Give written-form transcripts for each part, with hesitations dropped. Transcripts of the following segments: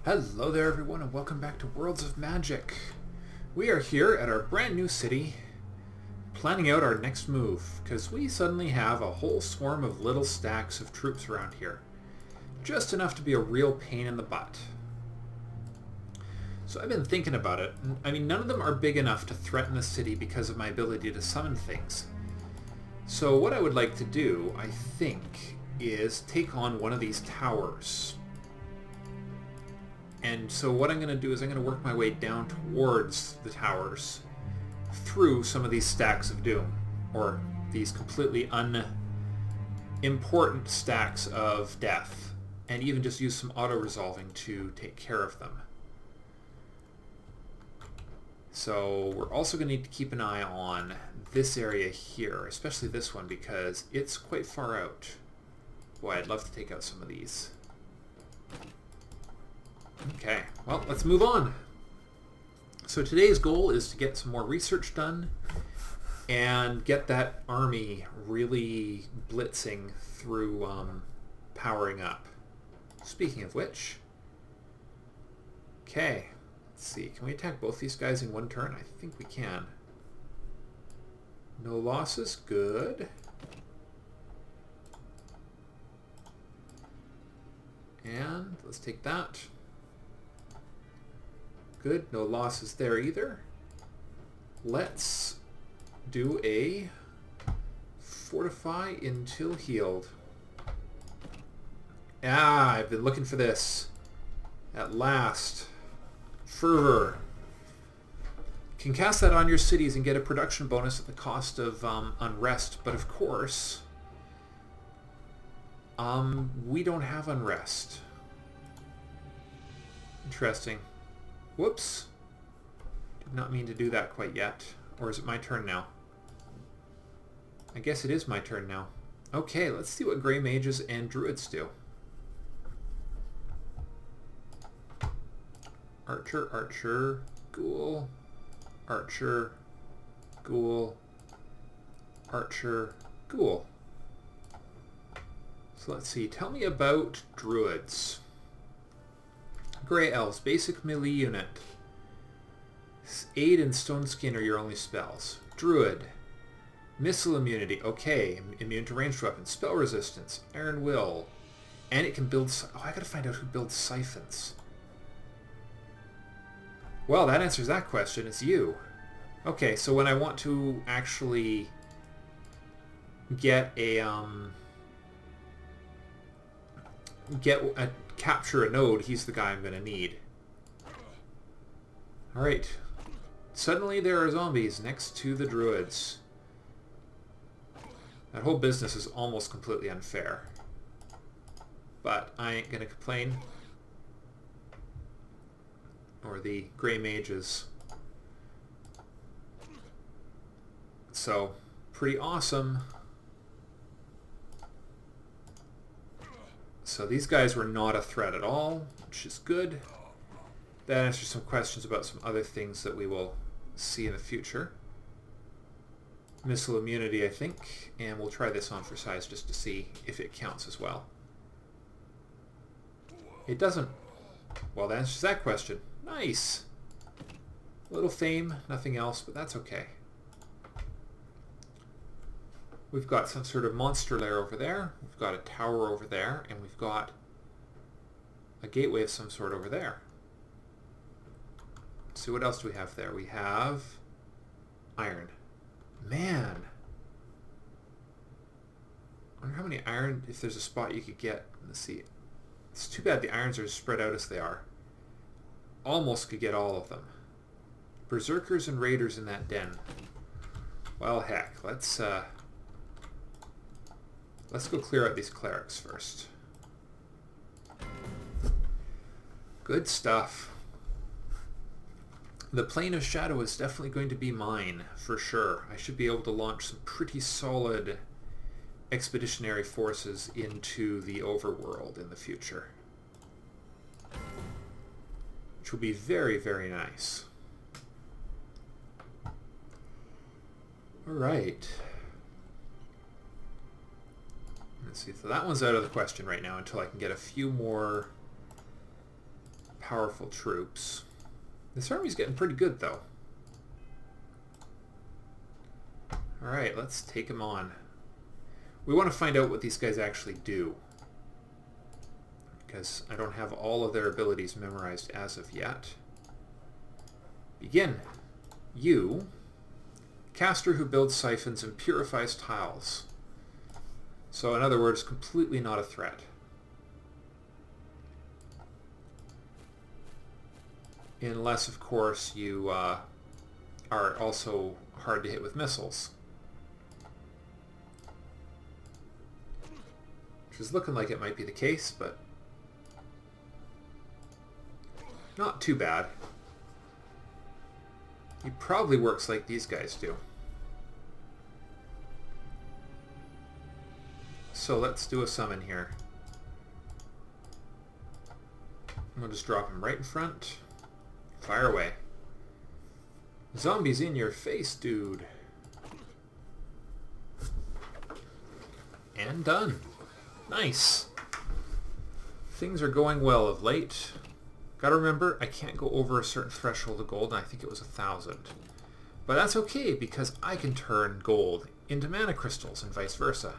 Hello there everyone and welcome back to Worlds of Magic. We are here at our brand new city planning out our next move because we suddenly have a whole swarm of little stacks of troops around here. Just enough to be a real pain in the butt. So I've been thinking about it. I mean, none of them are big enough to threaten the city because of my ability to summon things. So what I would like to do, I think, is take on one of these towers. And so what I'm going to do is I'm going to work my way down towards the towers through some of these stacks of doom, or these completely unimportant stacks of death, and even just use some auto-resolving to take care of them. So we're also going to need to keep an eye on this area here, especially this one, because it's quite far out. Boy, I'd love to take out some of these. Okay, well, let's move on. So today's goal is to get some more research done and get that army really blitzing through powering up. Speaking of which, okay, let's see. Can we attack both these guys in one turn? I think we can. No losses, good. And let's take that. Good, no losses there either. Let's do a fortify until healed. Ah, I've been looking for this. At last. Fervor. Can cast that on your cities and get a production bonus at the cost of unrest, but of course, we don't have unrest. Interesting. Whoops. Did not mean to do that quite yet. Or is it my turn now? I guess it is my turn now. Okay, let's see what Grey Mages and Druids do. Archer, Archer, Ghoul, Archer, Ghoul, Archer, Ghoul. So let's see. Tell me about Druids. Grey Elves, basic melee unit. Aid and Stone Skin are your only spells. Druid. Missile immunity, okay. Immune to ranged weapons. Spell resistance. Iron Will. And it can build... Oh, I gotta find out who builds siphons. Well, that answers that question. It's you. Okay, so when I want to actually get a... capture a node, he's the guy I'm going to need. Alright. Suddenly there are zombies next to the druids. That whole business is almost completely unfair. But I ain't going to complain. Or the Grey Mages. So, pretty awesome. So these guys were not a threat at all, which is good. That answers some questions about some other things that we will see in the future. Missile immunity, I think, and we'll try this on for size just to see if it counts as well. It doesn't. Well, that answers that question. Nice! A little fame, nothing else, but that's okay. We've got some sort of monster lair over there. We've got a tower over there. And we've got a gateway of some sort over there. Let's see, what else do we have there? We have iron. Man! I wonder how many iron, if there's a spot you could get. Let's see. It's too bad the irons are spread out as they are. Almost could get all of them. Berserkers and raiders in that den. Well, heck. Let's go clear out these clerics first. Good stuff. The Plane of Shadow is definitely going to be mine, for sure. I should be able to launch some pretty solid expeditionary forces into the overworld in the future. Which will be very, very nice. Alright. Let's see, so that one's out of the question right now until I can get a few more powerful troops. This army's getting pretty good, though. Alright, let's take them on. We want to find out what these guys actually do, because I don't have all of their abilities memorized as of yet. Begin. You, caster who builds siphons and purifies tiles. So in other words, completely not a threat. Unless, of course, you are also hard to hit with missiles. Which is looking like it might be the case, but not too bad. He probably works like these guys do. So let's do a summon here. We'll just drop him right in front. Fire away. Zombies in your face, dude. And done. Nice. Things are going well of late. Gotta remember, I can't go over a certain threshold of gold, and I think it was 1,000. But that's okay, because I can turn gold into mana crystals and vice versa.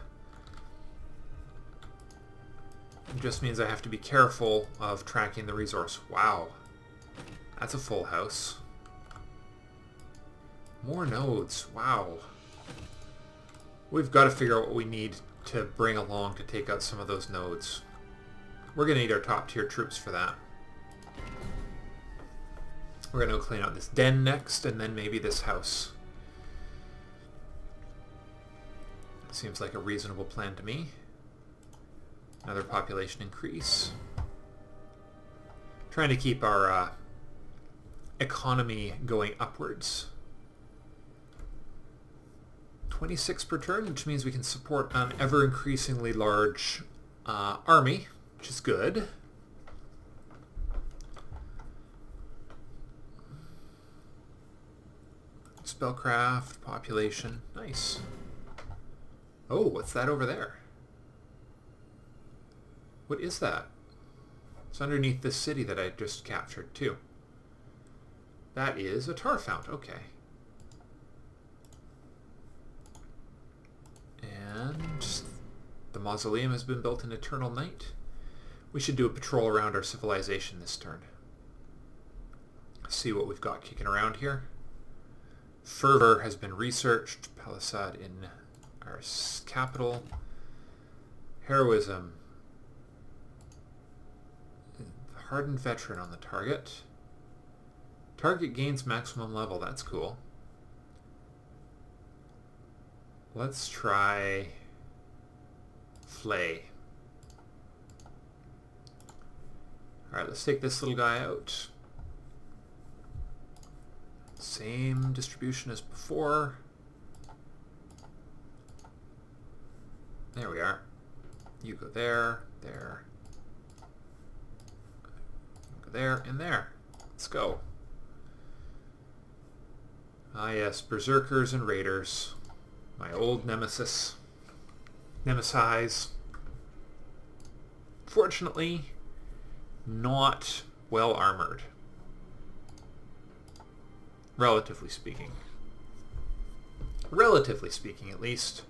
It just means I have to be careful of tracking the resource. Wow. That's a full house. More nodes. Wow. We've got to figure out what we need to bring along to take out some of those nodes. We're going to need our top tier troops for that. We're going to clean out this den next, and then maybe this house. Seems like a reasonable plan to me. Another population increase. Trying to keep our economy going upwards. 26 per turn, which means we can support an ever-increasingly large army, which is good. Spellcraft, population, nice. Oh, what's that over there? What is that? It's underneath this city that I just captured, too. That is a tar fount, okay. And the mausoleum has been built in eternal night. We should do a patrol around our civilization this turn. See what we've got kicking around here. Fervor has been researched. Palisade in our capital. Heroism. Hardened veteran on the target. Target gains maximum level. That's cool. Let's try Flay. Alright, let's take this little guy out. Same distribution as before. There we are. You go there, there. Go there, and there. Let's go. Ah yes, Berserkers and Raiders. My old nemesis. Nemesis. Fortunately, not well armored. Relatively speaking. Relatively speaking, at least.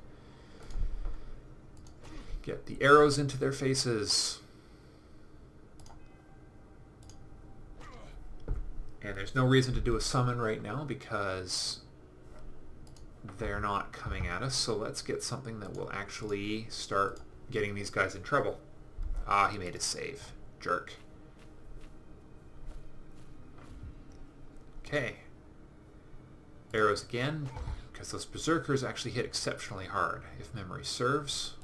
Get the arrows into their faces. And there's no reason to do a summon right now because they're not coming at us. So let's get something that will actually start getting these guys in trouble. Ah, he made a save. Jerk. Okay. Arrows again, because those berserkers actually hit exceptionally hard, if memory serves.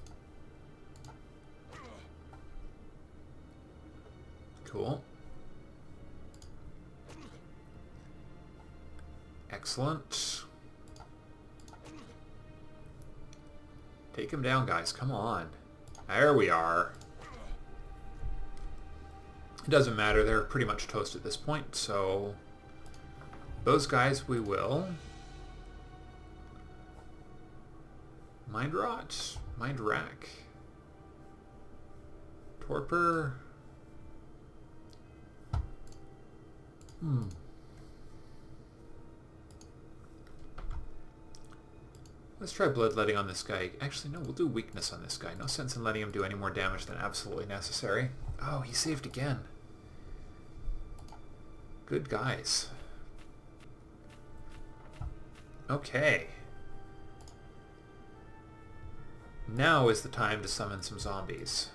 Cool. Excellent. Take him down, guys. Come on. There we are. It doesn't matter. They're pretty much toast at this point, so those guys we will Mind Rot, Mind Rack, Torpor, Let's try bloodletting on this guy. Actually, no, we'll do weakness on this guy. No sense in letting him do any more damage than absolutely necessary. Oh, he saved again. Good guys. Okay. Now is the time to summon some zombies.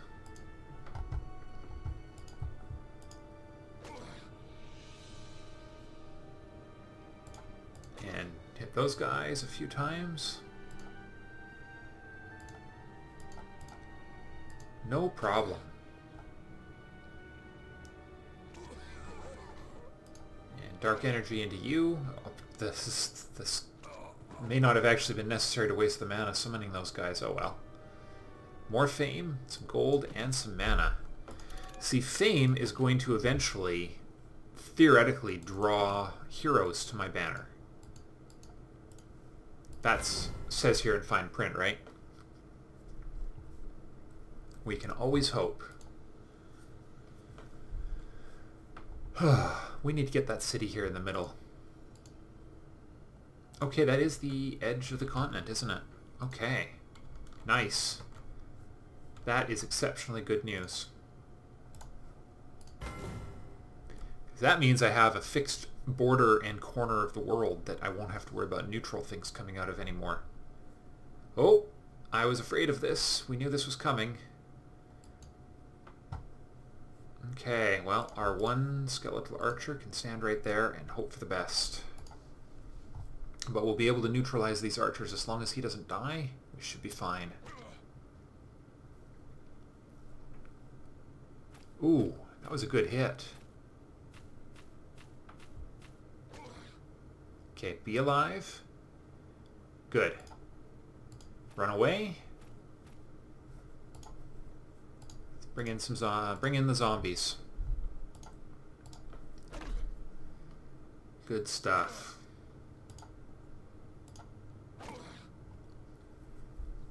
And hit those guys a few times. No problem. And dark energy into you. Oh, this may not have actually been necessary to waste the mana summoning those guys. Oh well. More fame, some gold, and some mana. See, fame is going to eventually, theoretically, draw heroes to my banner. That's says here in fine print, right? We can always hope. We need to get that city here in the middle. Okay, that is the edge of the continent, isn't it? Okay. Nice. That is exceptionally good news. That means I have a fixed border and corner of the world that I won't have to worry about neutral things coming out of anymore. Oh, I was afraid of this. We knew this was coming. Okay, well, our one skeletal archer can stand right there and hope for the best. But we'll be able to neutralize these archers as long as he doesn't die. We should be fine. Ooh, that was a good hit. Okay, be alive. Good. Run away. Bring in the zombies. Good stuff.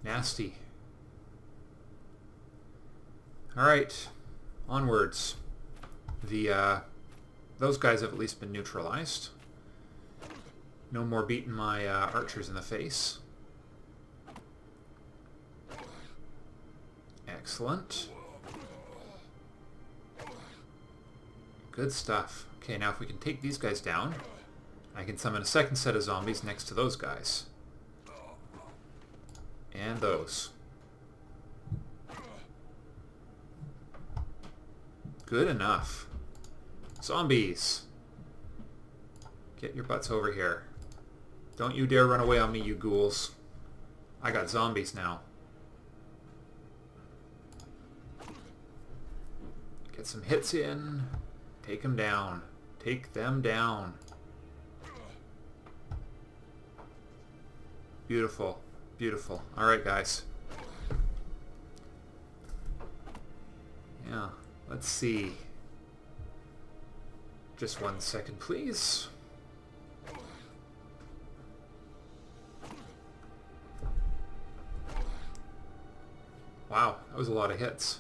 Nasty. All right, onwards. Those guys have at least been neutralized. No more beating my archers in the face. Excellent. Good stuff. Okay, now if we can take these guys down, I can summon a second set of zombies next to those guys. And those. Good enough. Zombies! Get your butts over here. Don't you dare run away on me, you ghouls. I got zombies now. Get some hits in. Take them down. Take them down. Beautiful. Beautiful. Alright, guys. Yeah, let's see. Just 1 second, please. Wow, that was a lot of hits.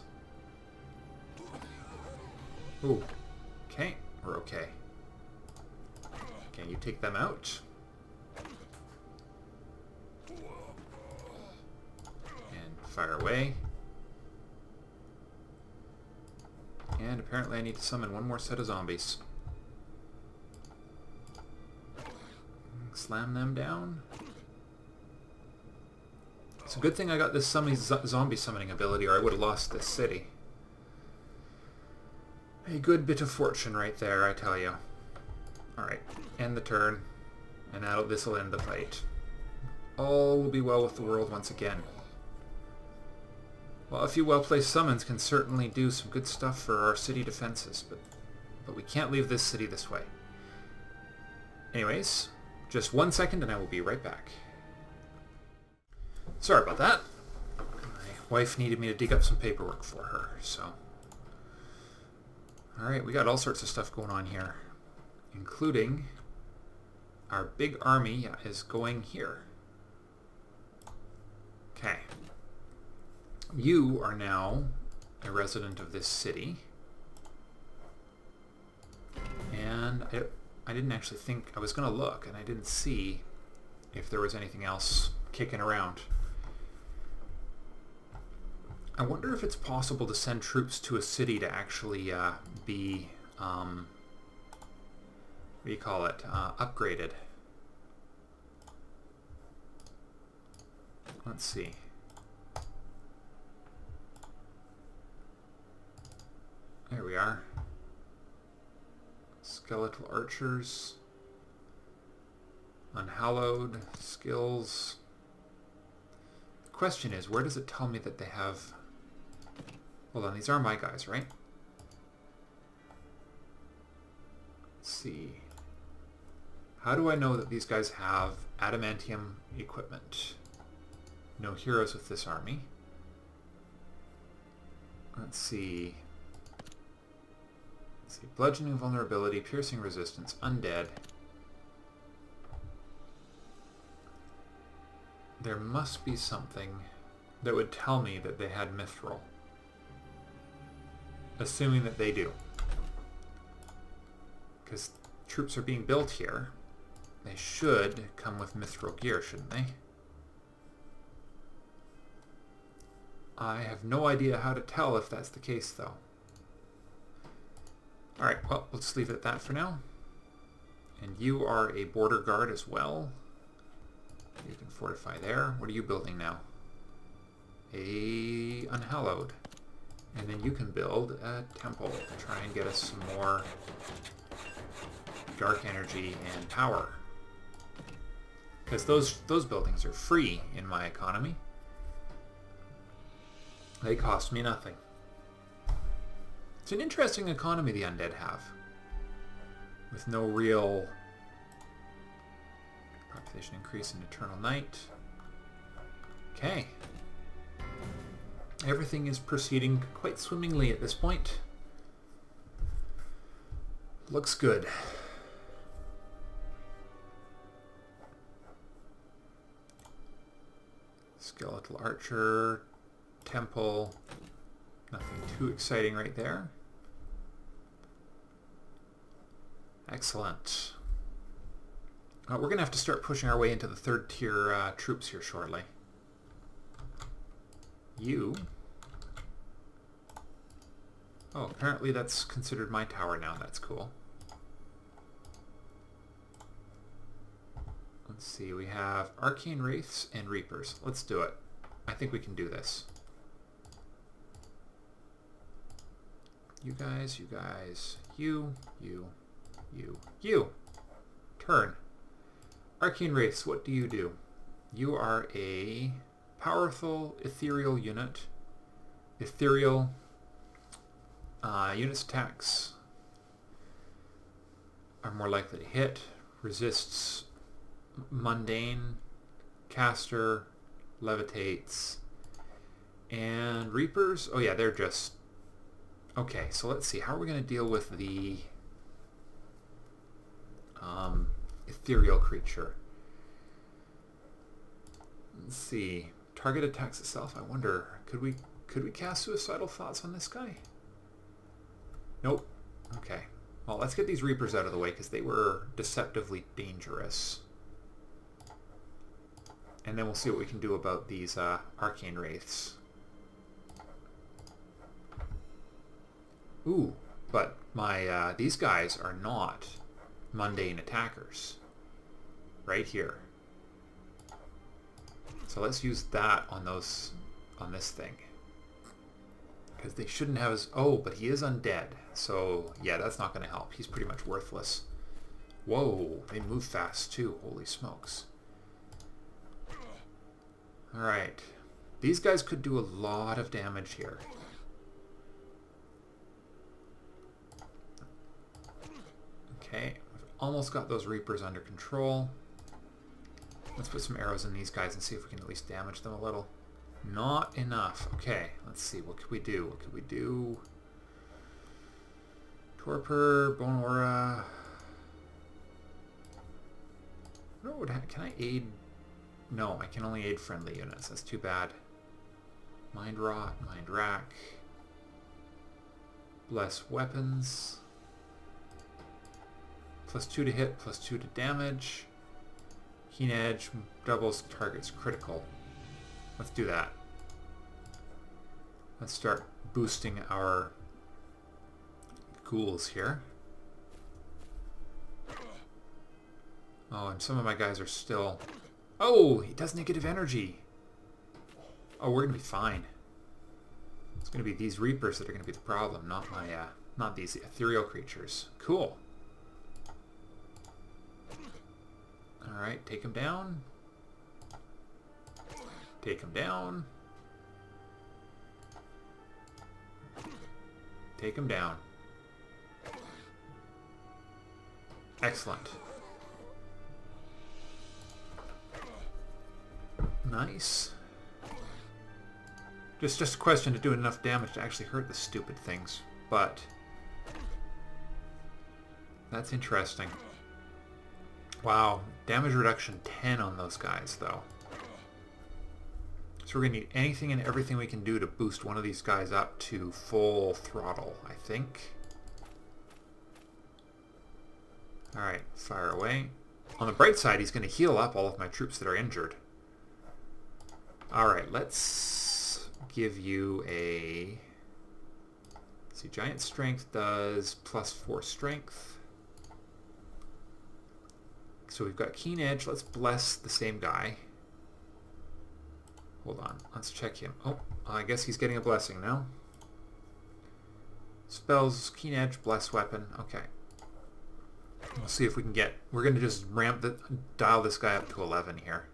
Ooh. Okay, we're okay. Okay, you take them out. And fire away. And apparently I need to summon one more set of zombies. Slam them down. It's a good thing I got this zombie summoning ability, or I would have lost this city. A good bit of fortune right there, I tell you. Alright, end the turn, and this will end the fight. All will be well with the world once again. Well, a few well-placed summons can certainly do some good stuff for our city defenses, but we can't leave this city this way. Anyways, just 1 second and I will be right back. Sorry about that. My wife needed me to dig up some paperwork for her, so... Alright, we got all sorts of stuff going on here, including our big army is going here. Okay. You are now a resident of this city, and I didn't actually think... I was going to look, and I didn't see if there was anything else kicking around. I wonder if it's possible to send troops to a city to actually be... what do you call it? Upgraded. Let's see. There we are. Skeletal archers. Unhallowed. Skills. The question is, where does it tell me that they have... Hold on, these are my guys, right? Let's see. How do I know that these guys have adamantium equipment? No heroes with this army. Let's see. Let's see. Bludgeoning vulnerability, piercing resistance, undead. There must be something that would tell me that they had mithril. Assuming that they do. Because troops are being built here. They should come with mithril gear, shouldn't they? I have no idea how to tell if that's the case, though. Alright, well, let's leave it at that for now. And you are a border guard as well. You can fortify there. What are you building now? A Unhallowed. And then you can build a temple to try and get us some more dark energy and power. Because those buildings are free in my economy. They cost me nothing. It's an interesting economy the undead have. With no real population increase in Eternal Night. Okay. Everything is proceeding quite swimmingly at this point. Looks good. Skeletal Archer, Temple, nothing too exciting right there. Excellent. We're going to have to start pushing our way into the third tier troops here shortly. You. Oh, apparently that's considered my tower now. That's cool. Let's see, we have Arcane Wraiths and Reapers. Let's do it. I think we can do this. You guys, you. Turn. Arcane Wraiths, what do you do? You are a powerful ethereal unit. Ethereal units attacks are more likely to hit. Resists mundane, caster, levitates, and reapers. Oh yeah, they're just... Okay, so let's see. How are we going to deal with the ethereal creature? Let's see. Target attacks itself. I wonder, could we cast suicidal thoughts on this guy? Nope. Okay. Well, let's get these reapers out of the way because they were deceptively dangerous. And then we'll see what we can do about these arcane wraiths. Ooh, but my these guys are not mundane attackers. Right here. So let's use that on those, on this thing. Because they shouldn't have his... Oh, but he is undead. So, yeah, that's not going to help. He's pretty much worthless. Whoa, they move fast too. Holy smokes. Alright. These guys could do a lot of damage here. Okay, we've almost got those Reapers under control. Let's put some arrows in these guys and see if we can at least damage them a little. Not enough. Okay, let's see. What could we do? What could we do? Torpor, Bone Aura. Can I aid? No, I can only aid friendly units. That's too bad. Mind Rot, Mind Rack. Bless Weapons. +2 to hit, +2 to damage. Keen Edge doubles target's critical. Let's do that. Let's start boosting our ghouls here. Oh, and some of my guys are still... Oh, he does negative energy. Oh, we're going to be fine. It's going to be these Reapers that are going to be the problem, not my, not these ethereal creatures. Cool. Alright, take him down. Take him down. Take him down. Excellent. Nice. Just a question to do enough damage to actually hurt the stupid things, but that's interesting. Wow, damage reduction 10 on those guys, though. So we're going to need anything and everything we can do to boost one of these guys up to full throttle, I think. Alright, fire away. On the bright side, he's going to heal up all of my troops that are injured. Alright, let's give you a... Let's see, Giant Strength does +4 strength. So we've got Keen Edge. Let's bless the same guy. Hold on. Let's check him. Oh, I guess he's getting a blessing now. Spells, Keen Edge, Bless Weapon. Okay. We'll see if we can get... We're going to just dial this guy up to 11 here.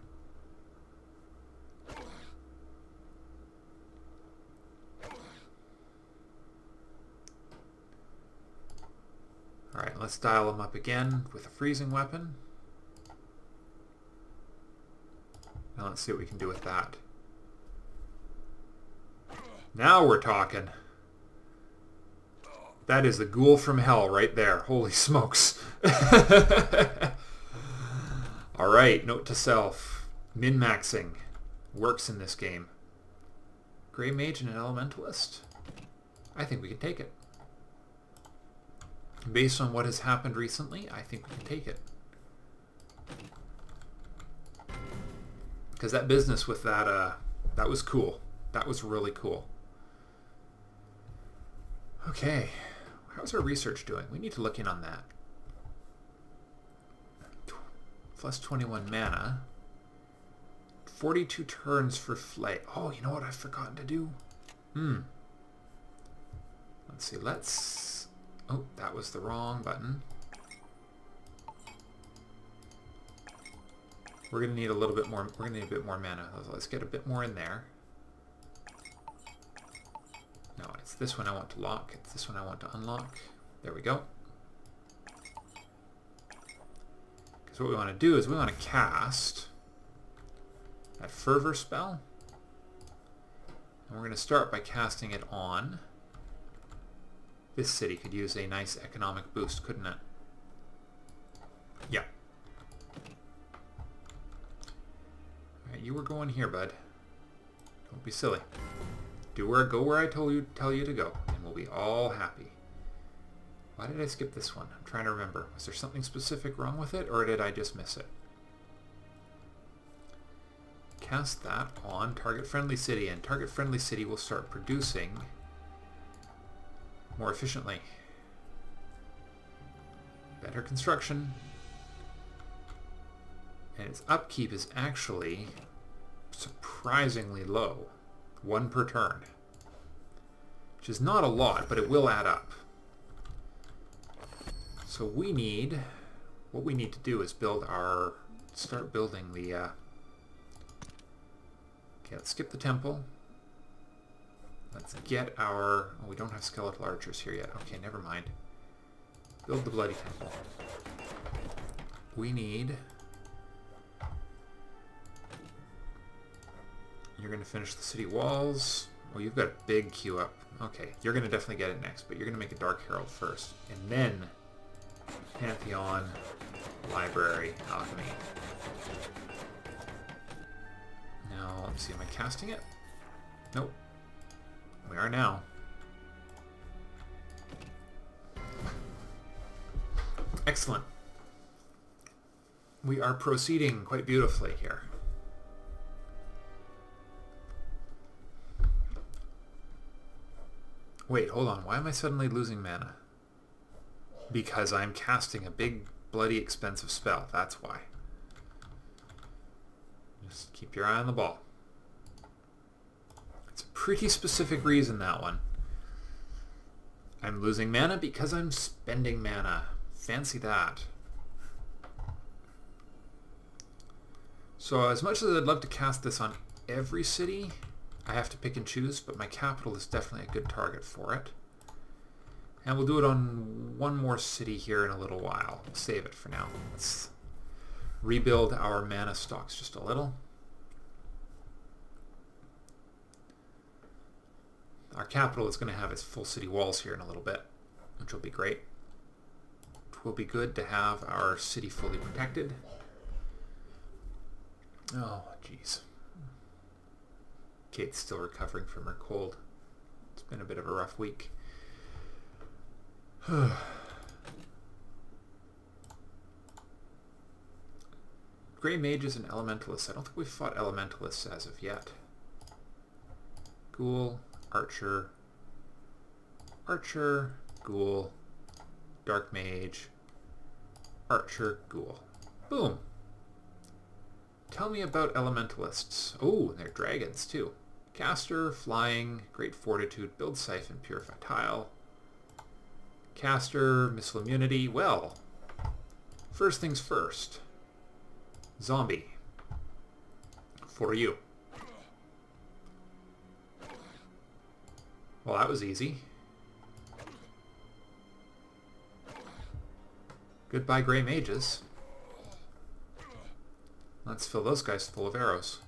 Alright, let's dial him up again with a freezing weapon. Now let's see what we can do with that. Now we're talking. That is the ghoul from hell right there. Holy smokes. Alright, note to self. Min-maxing works in this game. Grey Mage and an Elementalist? I think we can take it. Based on what has happened recently, I think we can take it. Because that business with that, that was cool. That was really cool. Okay, how's our research doing? We need to look in on that. Plus 21 mana. 42 turns for Flay. Oh, you know what I've forgotten to do? Let's see, let's... Oh, that was the wrong button. We're going to need a little bit more, we're going to need a bit more mana. Let's get a bit more in there. No, it's this one I want to lock. It's this one I want to unlock. There we go. Because what we want to do is we want to cast that Fervor spell. And we're going to start by casting it on... This city could use a nice economic boost, couldn't it? Yeah. Alright, you were going here, bud. Don't be silly. Go where I tell you to go, and we'll be all happy. Why did I skip this one? I'm trying to remember. Was there something specific wrong with it, or did I just miss it? Cast that on Target Friendly City, and Target Friendly City will start producing more efficiently. Better construction. And its upkeep is actually surprisingly low. 1 per turn. Which is not a lot, but it will add up. So we need... What we need to do is build our... Start building the... Okay, let's skip the temple. Let's get our... Oh, we don't have skeletal archers here yet. Okay, never mind. Build the bloody temple. We need... You're going to finish the city walls. Oh, you've got a big queue up. Okay, you're going to definitely get it next, but you're going to make a Dark Herald first. And then Pantheon, Library, Alchemy. Now, let's see, am I casting it? Nope. We are now. Excellent. We are proceeding quite beautifully here. Wait, hold on. Why am I suddenly losing mana? Because I'm casting a big, bloody, expensive spell. That's why. Just keep your eye on the ball. It's a pretty specific reason, that one. I'm losing mana because I'm spending mana. Fancy that. So as much as I'd love to cast this on every city, I have to pick and choose, but my capital is definitely a good target for it. And we'll do it on one more city here in a little while. We'll save it for now. Let's rebuild our mana stocks just a little. Our capital is going to have its full city walls here in a little bit, which will be great. It will be good to have our city fully protected. Oh, jeez. Kate's still recovering from her cold. It's been a bit of a rough week. Grey mages and elementalists. I don't think we've fought elementalists as of yet. Ghoul, archer, archer, ghoul, dark mage, archer, ghoul. Boom. Tell me about elementalists. Oh, and they're dragons too. Caster, flying, great fortitude, build siphon, purify tile. Caster, missile immunity. Well, first things first. Zombie. For you. Well, that was easy. Goodbye, Grey Mages. Let's fill those guys full of arrows.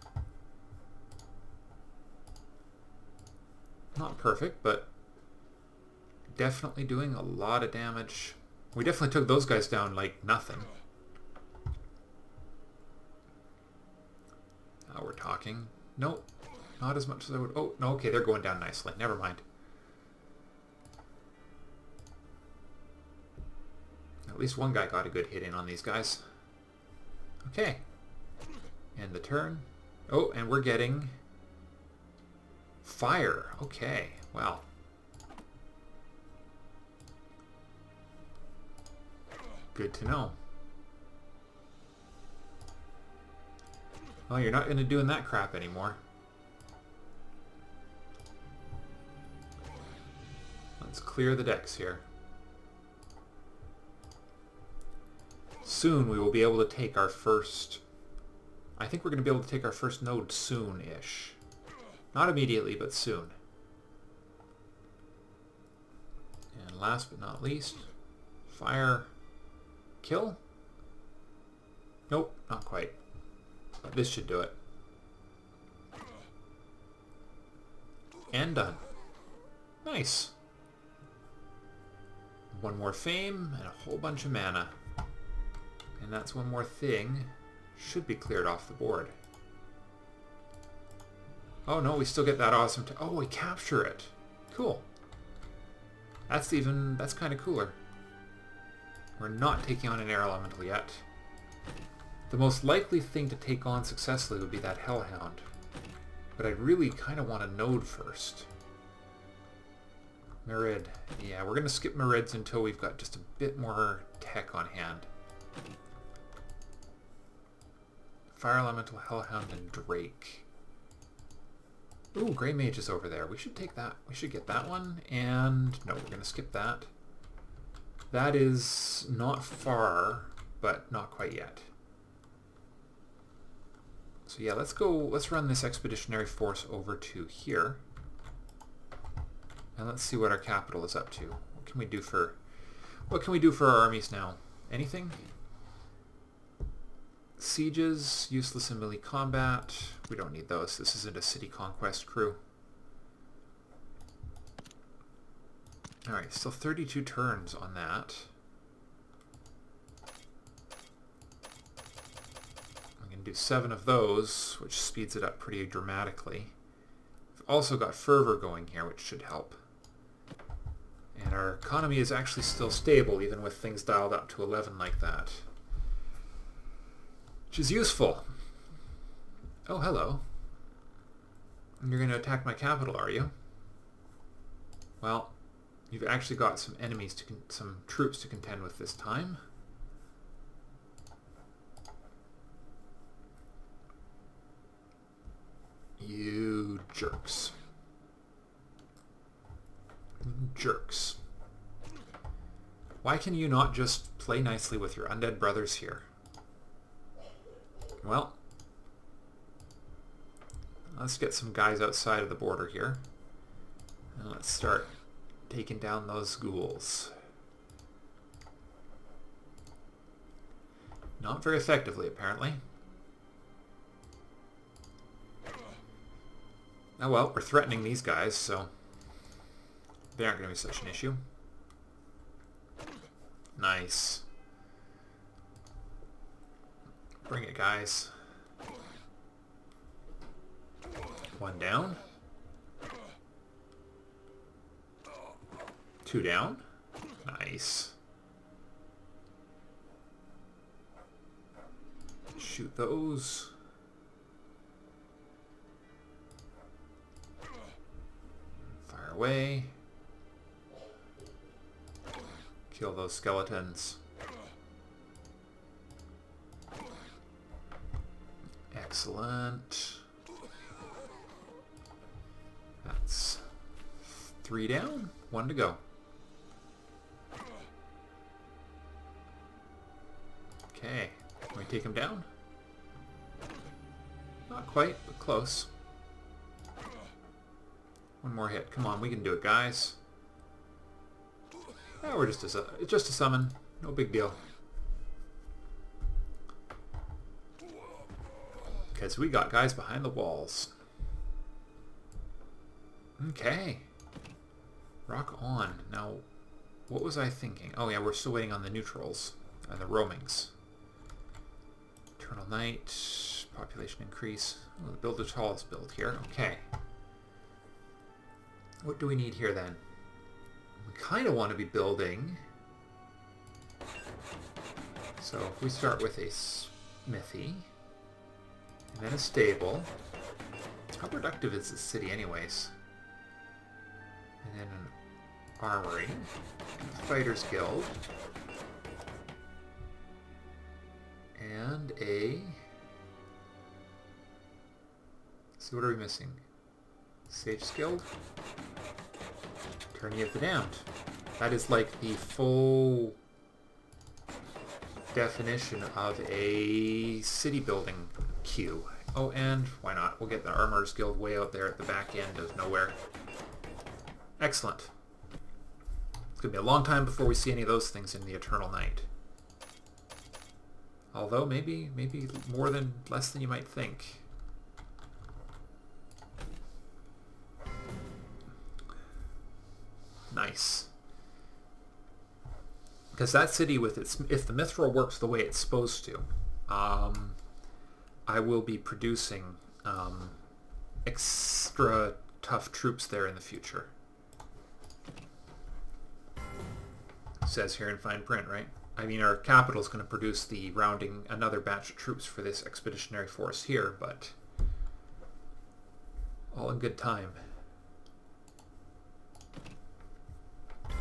Not perfect, but definitely doing a lot of damage. We definitely took those guys down like nothing. Now we're talking. Nope, not as much as I would. Oh, no, okay, they're going down nicely. Never mind. At least one guy got a good hit in on these guys. Okay. End the turn. Oh, and we're getting fire. Okay, well. Good to know. Well, you're not going to doing that crap anymore. Let's clear the decks here. Soon we will be able to take our first... I think we're going to be able to take our first node soon-ish. Not immediately, but soon. And last but not least, fire, kill? Nope, not quite. But this should do it. And done. Nice. One more fame and a whole bunch of mana. And that's one more thing. Should be cleared off the board. Oh no, we still get that awesome... oh, we capture it. Cool. That's kind of cooler. We're not taking on an air elemental yet. The most likely thing to take on successfully would be that Hellhound. But I'd really kind of want a node first. Merid. Yeah, we're going to skip Merids until we've got just a bit more tech on hand. Fire Elemental, Hellhound, and Drake. Ooh, Grey Mage is over there. We should take that. We should get that one. And no, we're going to skip that. That is not far, but not quite yet. So yeah, let's go. Let's run this expeditionary force over to here. And let's see what our capital is up to. What can we do for our armies now? Anything? Sieges, useless in melee combat. We don't need those. This isn't a city conquest crew. Alright, still 32 turns on that. I'm going to do 7 of those, which speeds it up pretty dramatically. We've also got fervor going here, which should help. And our economy is actually still stable, even with things dialed up to 11 like that. which is useful. Oh, hello. You're going to attack my capital, are you? Well, you've actually got some enemies, some troops to contend with this time. You jerks. Jerks. Why can you not just play nicely with your undead brothers here? Well, let's get some guys outside of the border here. And let's start taking down those ghouls. Not very effectively, apparently. Oh well, we're threatening these guys, so they aren't going to be such an issue. Nice. Bring it, guys. One down. Two down. Nice. Shoot those. Fire away. Kill those skeletons. Excellent. That's 3 down, 1 to go. Okay, can we take him down? Not quite, but close. One more hit. Come on, we can do it, guys. Yeah, we're just a summon. No big deal. Because we got guys behind the walls. Okay. Rock on. Now, what was I thinking? Oh yeah, we're still waiting on the neutrals and the roamings. Eternal Night, population increase. Oh, build the tallest build here. Okay. What do we need here then? We kind of want to be building. So if we start with a smithy, and then a stable. How productive is this city anyways? And then an armory, a fighters guild, and a... So what are we missing? Sage's Guild? Tourney of the Damned. That is like the full definition of a city building queue. Oh, and why not? We'll get the Armorers Guild way out there at the back end of nowhere. Excellent. It's going to be a long time before we see any of those things in the Eternal Night. Although maybe less than you might think. Nice. Because that city with its, if the Mithril works the way it's supposed to, I will be producing extra tough troops there in the future. Says here in fine print, right? I mean, our capital is going to produce the rounding another batch of troops for this expeditionary force here, but all in good time.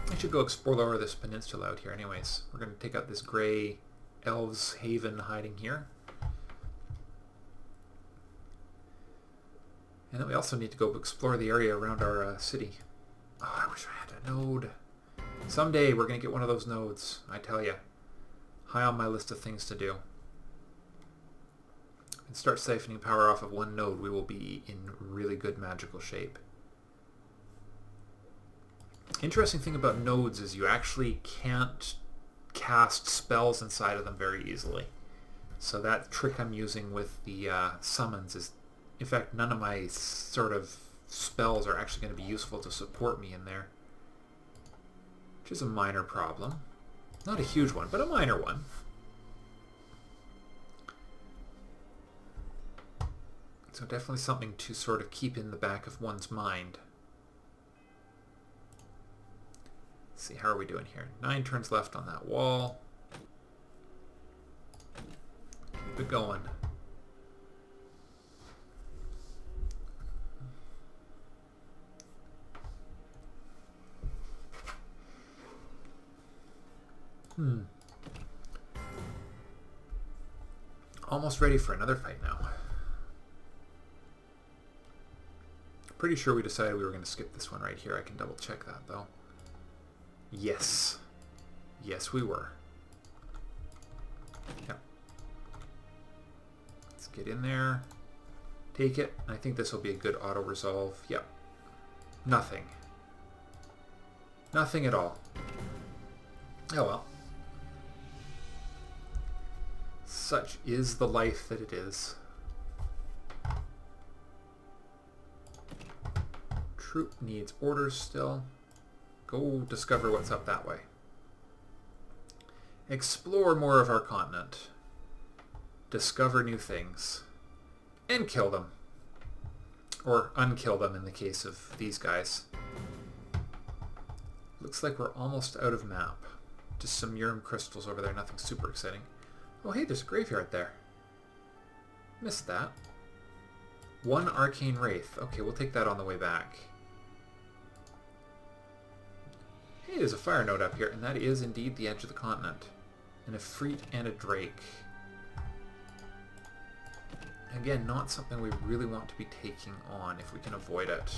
I should go explore this peninsula out here anyways. We're going to take out this gray elves haven hiding here. And then we also need to go explore the area around our city. Oh, I wish I had a node. Someday we're going to get one of those nodes, I tell you. High on my list of things to do. And start siphoning power off of one node, we will be in really good magical shape. Interesting thing about nodes is you actually can't cast spells inside of them very easily. So that trick I'm using with the summons is, in fact, none of my sort of spells are actually going to be useful to support me in there. Which is a minor problem. Not a huge one, but a minor one. So definitely something to sort of keep in the back of one's mind. Let's see, how are we doing here? 9 turns left on that wall. Keep it going. Almost ready for another fight now. Pretty sure we decided we were going to skip this one right here. I can double check that though. Yes. Yes, we were. Yep. Let's get in there. Take it. I think this will be a good auto-resolve. Yep. Nothing. Nothing at all. Oh well. Such is the life that it is. Troop needs orders still. Go discover what's up that way. Explore more of our continent. Discover new things. And kill them. Or unkill them in the case of these guys. Looks like we're almost out of map. Just some Urim crystals over there, nothing super exciting. Oh hey, there's a graveyard there. Missed that. One Arcane Wraith. Okay, we'll take that on the way back. Hey, there's a fire node up here, and that is indeed the edge of the continent. And a Freet and a Drake. Again, not something we really want to be taking on if we can avoid it.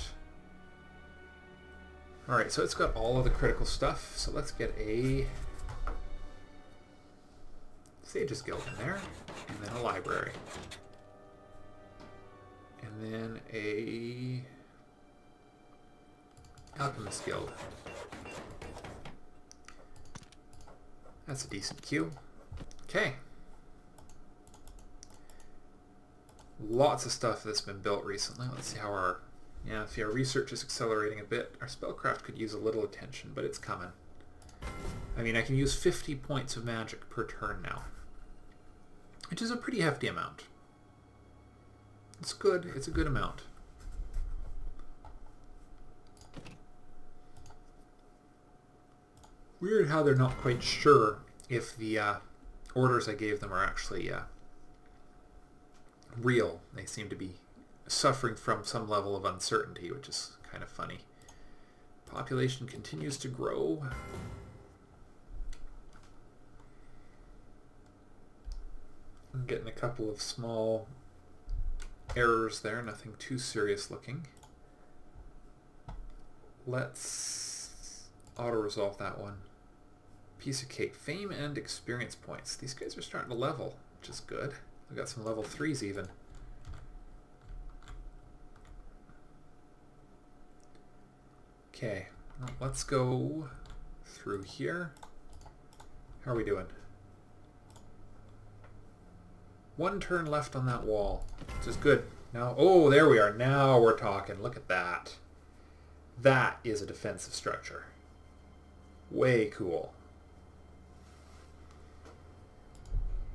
Alright, so it's got all of the critical stuff, so let's get a Sage's Guild in there, and then a library. And then a Alchemist Guild. That's a decent queue. Okay. Lots of stuff that's been built recently. Let's see how our research is accelerating a bit. Our spellcraft could use a little attention, but it's coming. I mean, I can use 50 points of magic per turn now, which is a pretty hefty amount. It's good. It's a good amount. Weird how they're not quite sure if the orders I gave them are actually real. They seem to be suffering from some level of uncertainty, which is kind of funny. Population continues to grow. I'm getting a couple of small errors there, nothing too serious looking. Let's auto-resolve that one. Piece of cake. Fame and experience points. These guys are starting to level, which is good. We've got some level 3s even. Okay, well, let's go through here. How are we doing? One turn left on that wall, which is good. Now, oh, there we are. Now we're talking. Look at that. That is a defensive structure. Way cool.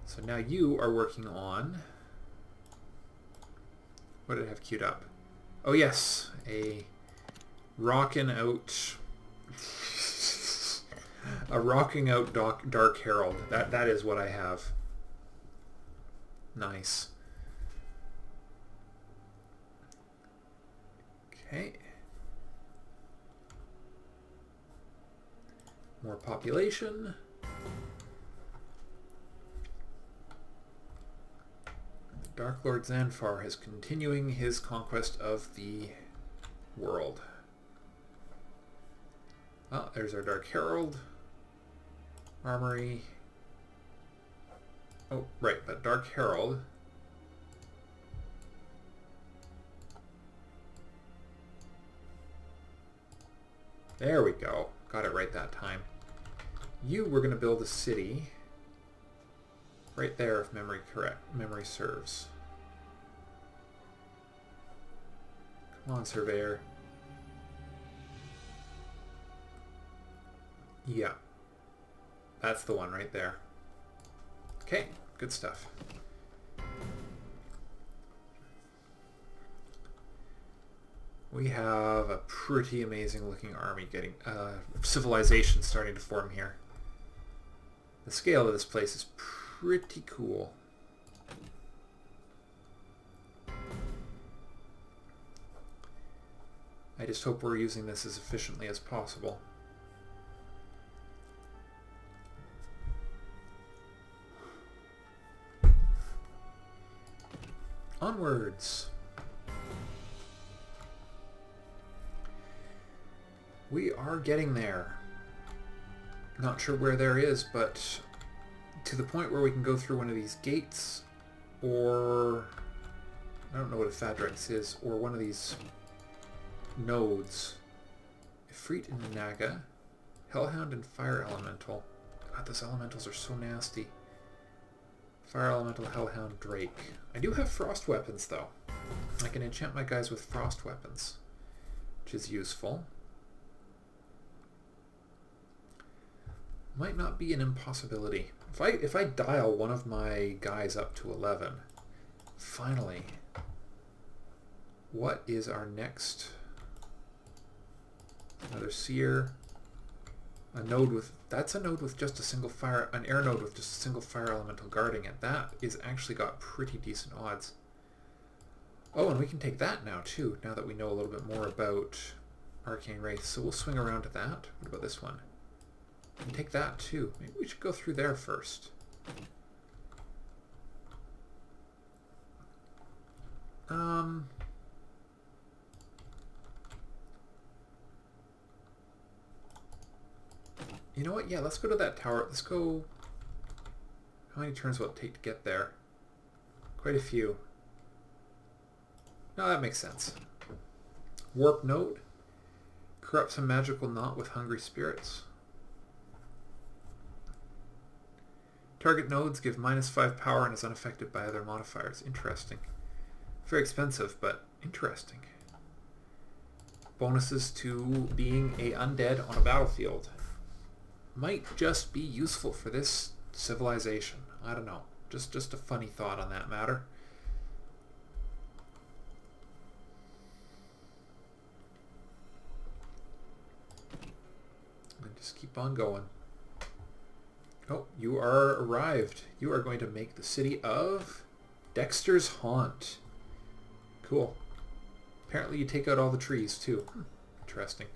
So now you are working on... What did I have queued up? Oh yes, a rocking out... a rocking out Dark Herald. That is what I have. Nice. Okay. More population. Dark Lord Zanfar is continuing his conquest of the world. Oh, there's our Dark Herald. Armory. Oh, right, but Dark Herald. There we go. Got it right that time. You were going to build a city right there, if memory serves. Come on, Surveyor. Yeah. That's the one right there. Okay, good stuff. We have a pretty amazing looking army getting... civilization starting to form here. The scale of this place is pretty cool. I just hope we're using this as efficiently as possible. Onwards! We are getting there. Not sure where there is, but to the point where we can go through one of these gates, or I don't know what a Phadrax is, or one of these nodes. Ifrit and Naga, Hellhound and Fire Elemental. God, those elementals are so nasty. Fire Elemental, Hellhound, Drake. I do have frost weapons though. I can enchant my guys with frost weapons, which is useful. Might not be an impossibility. If I dial one of my guys up to 11, finally, what is our next? Another seer. A node with, that's a node with just a single fire, an air node with just a single fire elemental guarding it. That is actually got pretty decent odds. Oh, and we can take that now too, now that we know a little bit more about Arcane Wraith. So we'll swing around to that. What about this one? And take that too. Maybe we should go through there first. You know what? Yeah, let's go to that tower. Let's go... How many turns will it take to get there? Quite a few. No, that makes sense. Warp Node. Corrupts a magical knot with hungry spirits. Target nodes give -5 power and is unaffected by other modifiers. Interesting. Very expensive, but interesting. Bonuses to being a undead on a battlefield. Might just be useful for this civilization. I don't know. Just a funny thought on that matter. And just keep on going. Oh, you are arrived. You are going to make the city of Dexter's Haunt. Cool. Apparently you take out all the trees too. Interesting.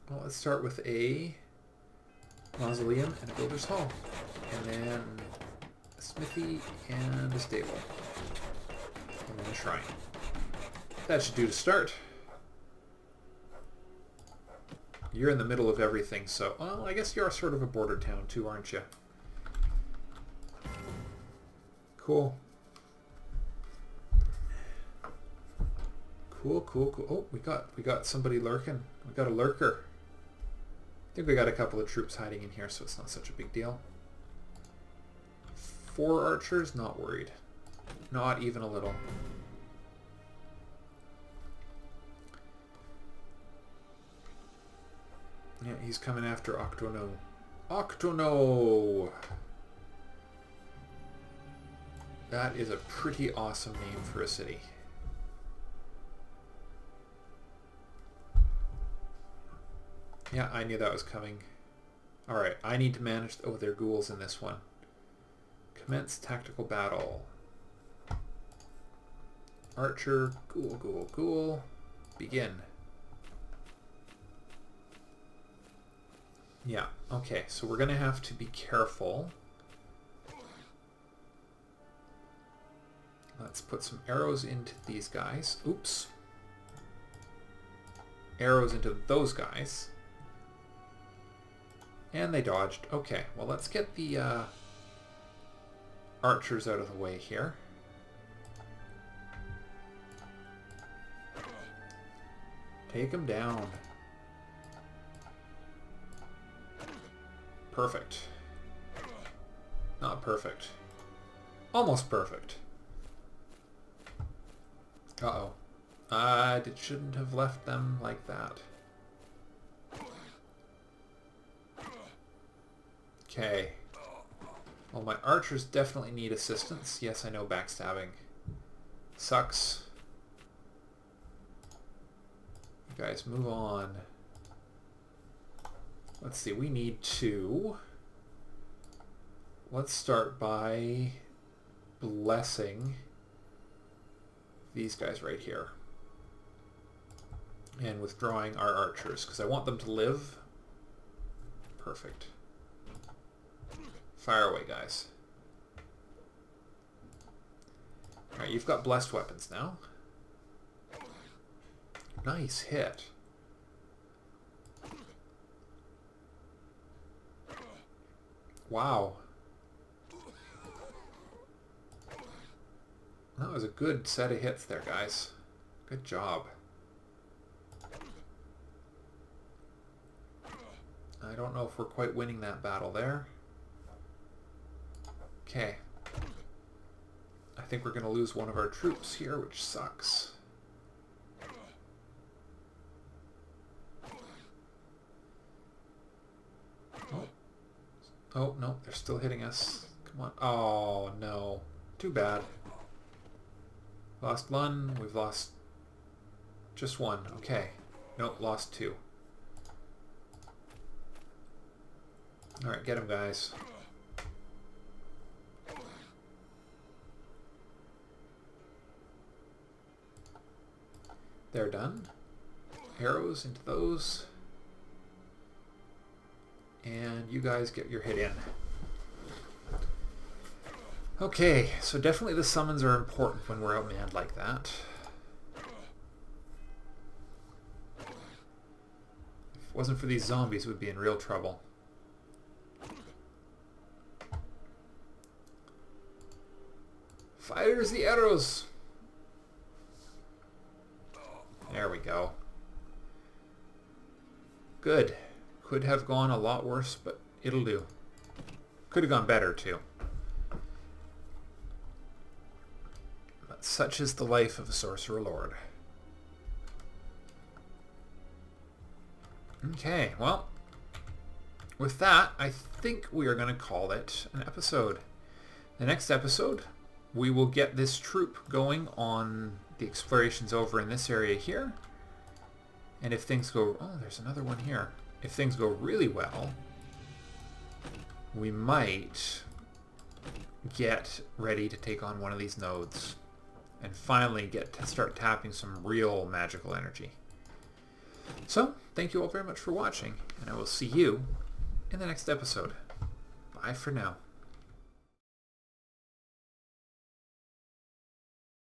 Well, let's start with a mausoleum and a builder's hall. And then a smithy and a stable. And then a shrine. That should do to start. You're in the middle of everything, so... Well, I guess you're sort of a border town too, aren't you? Cool. Cool. Oh, we got somebody lurking. We got a lurker. I think we got a couple of troops hiding in here, so it's not such a big deal. 4 archers, not worried. Not even a little. Yeah, he's coming after Octono. Octono! That is a pretty awesome name for a city. Yeah, I knew that was coming. Alright, I need to manage... Oh, there are ghouls in this one. Commence tactical battle. Archer, ghoul. Begin. Yeah, okay, so we're going to have to be careful. Let's put some arrows into these guys. Oops. Arrows into those guys. And they dodged. Okay, well let's get the archers out of the way here. Take them down. Perfect. Not perfect. Almost perfect. Uh-oh. I shouldn't have left them like that. Okay. Well, my archers definitely need assistance. Yes, I know backstabbing sucks. You guys, move on. Let's see, we need to... Let's start by blessing these guys right here. and withdrawing our archers because I want them to live. Perfect. Fire away, guys. Alright, you've got blessed weapons now. Nice hit. Wow. That was a good set of hits there, guys. Good job. I don't know if we're quite winning that battle there. Okay. I think we're going to lose one of our troops here, which sucks. Oh. Oh, no, they're still hitting us. Come on. Oh, no. Too bad. Lost one. We've lost just one. Okay. Nope, lost two. Alright, get him, guys. They're done. Arrows into those. And you guys get your hit in. Okay, so definitely the summons are important when we're outmanned like that. If it wasn't for these zombies, we'd be in real trouble. Fires the arrows! There we go. Good. Could have gone a lot worse, but it'll do. Could have gone better, too. But such is the life of a Sorcerer Lord. Okay, well, with that, I think we are going to call it an episode. The next episode, we will get this troop going on the explorations over in this area here. And if things go... Oh, there's another one here. If things go really well, we might get ready to take on one of these nodes and finally get to start tapping some real magical energy. So, thank you all very much for watching, and I will see you in the next episode. Bye for now.